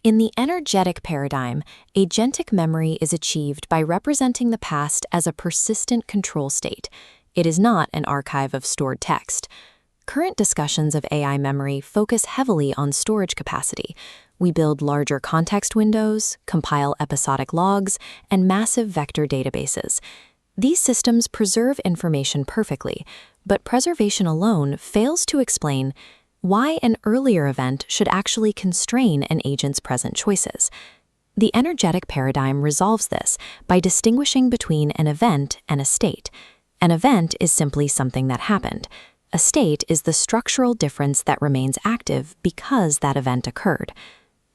In the energetic paradigm, agentic memory is achieved by representing the past as a persistent control state. It is not an archive of stored text. Current discussions of AI memory focus heavily on storage capacity. We build larger context windows, compile episodic logs, and massive vector databases. These systems preserve information perfectly, but preservation alone fails to explain why an earlier event should actually constrain an agent's present choices. The energetic paradigm resolves this by distinguishing between an event and a state. An event is simply something that happened. A state is the structural difference that remains active because that event occurred.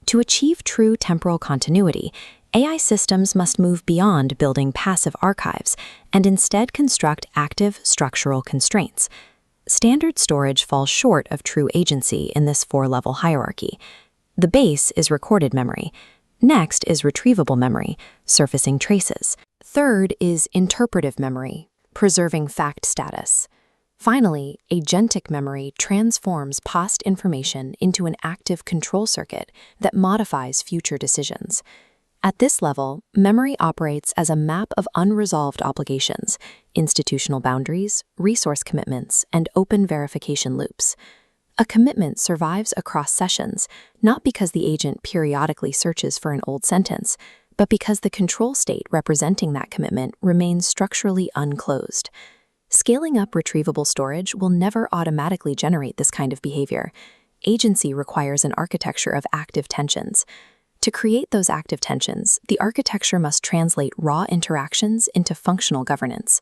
To achieve true temporal continuity, AI systems must move beyond building passive archives and instead construct active structural constraints. Standard storage falls short of true agency in this four-level hierarchy. The base is recorded memory. Next is retrievable memory, surfacing traces. Third is interpretive memory, preserving fact status. Finally, agentic memory transforms past information into an active control circuit that modifies future decisions. At this level, memory operates as a map of unresolved obligations, institutional boundaries, resource commitments, and open verification loops. A commitment survives across sessions, not because the agent periodically searches for an old sentence, but because the control state representing that commitment remains structurally unclosed. Scaling up retrievable storage will never automatically generate this kind of behavior. Agency requires an architecture of active tensions. To create those active tensions, the architecture must translate raw interactions into functional governance.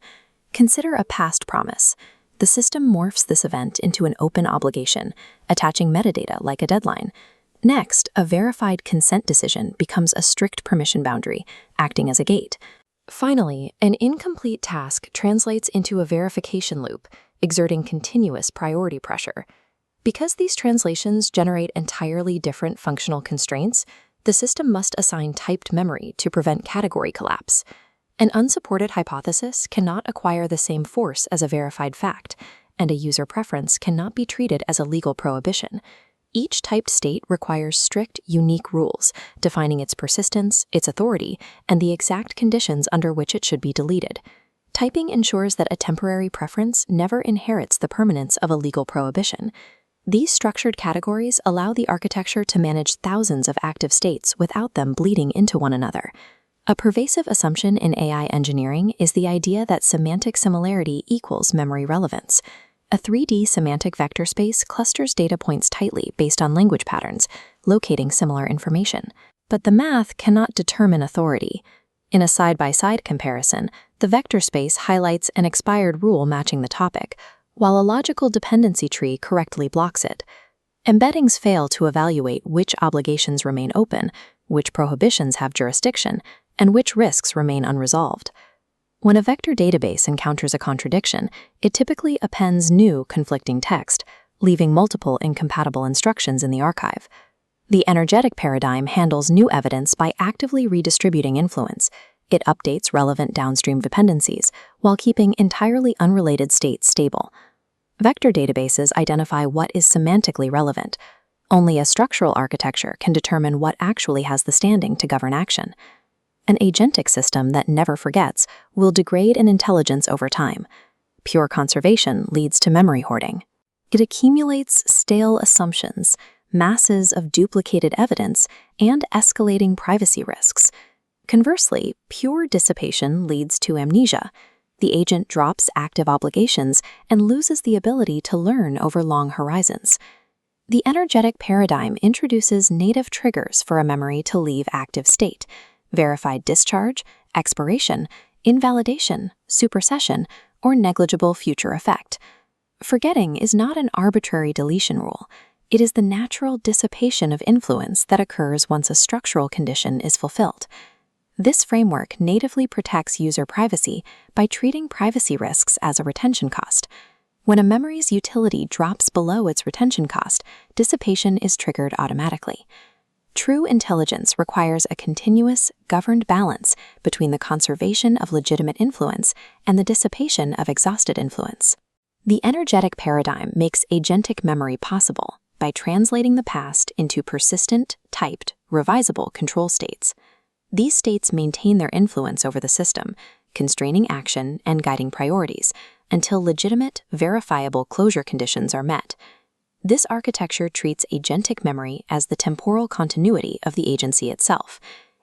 Consider a past promise. The system morphs this event into an open obligation, attaching metadata like a deadline. Next, a verified consent decision becomes a strict permission boundary, acting as a gate. Finally, an incomplete task translates into a verification loop, exerting continuous priority pressure. Because these translations generate entirely different functional constraints, the system must assign typed memory to prevent category collapse. An unsupported hypothesis cannot acquire the same force as a verified fact, and a user preference cannot be treated as a legal prohibition. Each typed state requires strict, unique rules, defining its persistence, its authority, and the exact conditions under which it should be deleted. Typing ensures that a temporary preference never inherits the permanence of a legal prohibition. These structured categories allow the architecture to manage thousands of active states without them bleeding into one another. A pervasive assumption in AI engineering is the idea that semantic similarity equals memory relevance. A 3D semantic vector space clusters data points tightly based on language patterns, locating similar information. But the math cannot determine authority. In a side-by-side comparison, the vector space highlights an expired rule matching the topic, while a logical dependency tree correctly blocks it. Embeddings fail to evaluate which obligations remain open, which prohibitions have jurisdiction, and which risks remain unresolved. When a vector database encounters a contradiction, it typically appends new conflicting text, leaving multiple incompatible instructions in the archive. The energetic paradigm handles new evidence by actively redistributing influence. It updates relevant downstream dependencies while keeping entirely unrelated states stable. Vector databases identify what is semantically relevant. Only a structural architecture can determine what actually has the standing to govern action. An agentic system that never forgets will degrade in intelligence over time. Pure conservation leads to memory hoarding. It accumulates stale assumptions, masses of duplicated evidence, and escalating privacy risks. Conversely, pure dissipation leads to amnesia. The agent drops active obligations and loses the ability to learn over long horizons. The energetic paradigm introduces native triggers for a memory to leave active state: verified discharge, expiration, invalidation, supersession, or negligible future effect. Forgetting is not an arbitrary deletion rule. It is the natural dissipation of influence that occurs once a structural condition is fulfilled. This framework natively protects user privacy by treating privacy risks as a retention cost. When a memory's utility drops below its retention cost, dissipation is triggered automatically. True intelligence requires a continuous, governed balance between the conservation of legitimate influence and the dissipation of exhausted influence. The energetic paradigm makes agentic memory possible by translating the past into persistent, typed, revisable control states. These states maintain their influence over the system, constraining action and guiding priorities, until legitimate, verifiable closure conditions are met. This architecture treats agentic memory as the temporal continuity of the agency itself.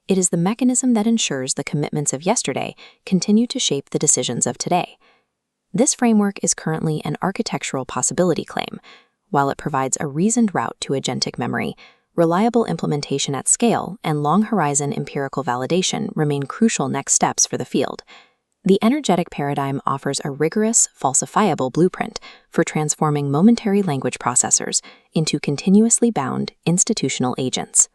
It is the mechanism that ensures the commitments of yesterday continue to shape the decisions of today. This framework is currently an architectural possibility claim. While it provides a reasoned route to agentic memory, reliable implementation at scale and long-horizon empirical validation remain crucial next steps for the field. The energetic paradigm offers a rigorous, falsifiable blueprint for transforming momentary language processors into continuously bound institutional agents.